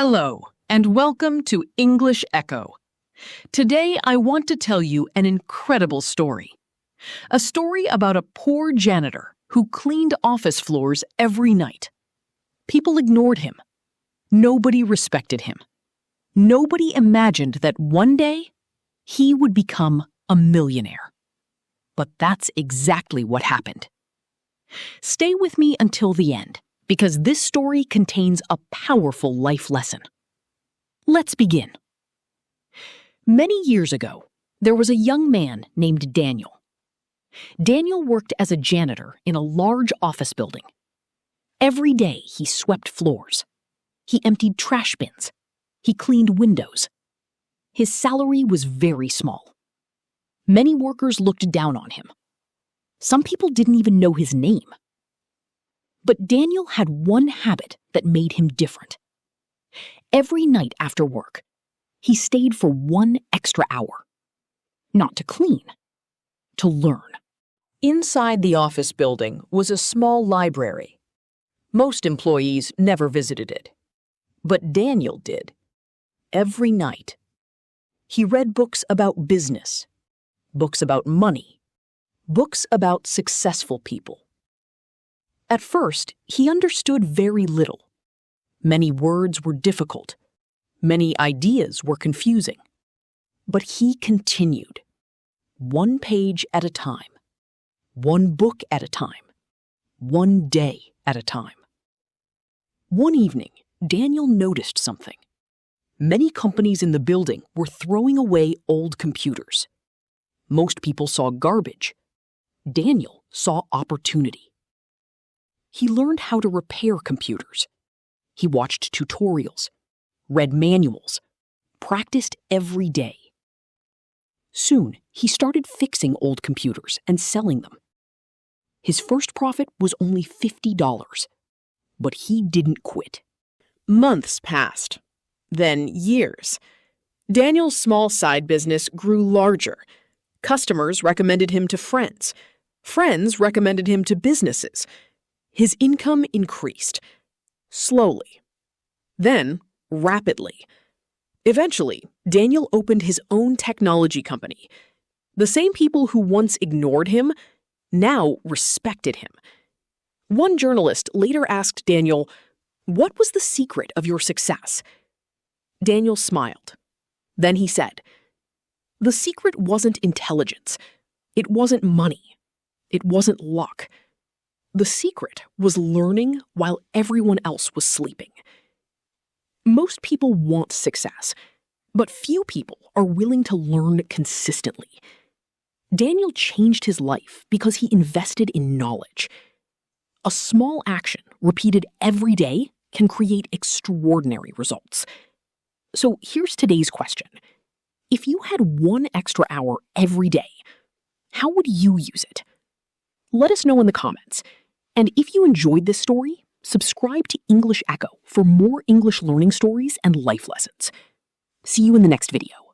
Hello, and welcome to English Echo. Today, I want to tell you an incredible story. A story about a poor janitor who cleaned office floors every night. People ignored him. Nobody respected him. Nobody imagined that one day, he would become a millionaire. But that's exactly what happened. Stay with me until the end, because this story contains a powerful life lesson. Let's begin. Many years ago, there was a young man named Daniel. Daniel worked as a janitor in a large office building. Every day he swept floors. He emptied trash bins. He cleaned windows. His salary was very small. Many workers looked down on him. Some people didn't even know his name. But Daniel had one habit that made him different. Every night after work, he stayed for 1 extra hour. Not to clean, to learn. Inside the office building was a small library. Most employees never visited it. But Daniel did. Every night. He read books about business, books about money, books about successful people. At first, he understood very little. Many words were difficult. Many ideas were confusing. But he continued, 1 page at a time, 1 book at a time, 1 day at a time. One evening, Daniel noticed something. Many companies in the building were throwing away old computers. Most people saw garbage. Daniel saw opportunity. He learned how to repair computers. He watched tutorials, read manuals, practiced every day. Soon, he started fixing old computers and selling them. His first profit was only $50, but he didn't quit. Months passed, then years. Daniel's small side business grew larger. Customers recommended him to friends. Friends recommended him to businesses. His income increased, slowly, then rapidly. Eventually, Daniel opened his own technology company. The same people who once ignored him now respected him. One journalist later asked Daniel, "What was the secret of your success?" Daniel smiled. Then he said, "The secret wasn't intelligence. It wasn't money. It wasn't luck. The secret was learning while everyone else was sleeping." Most people want success, but few people are willing to learn consistently. Daniel changed his life because he invested in knowledge. A small action repeated every day can create extraordinary results. So here's today's question. If you had 1 extra hour every day, how would you use it? Let us know in the comments. And if you enjoyed this story, subscribe to English Echo for more English learning stories and life lessons. See you in the next video.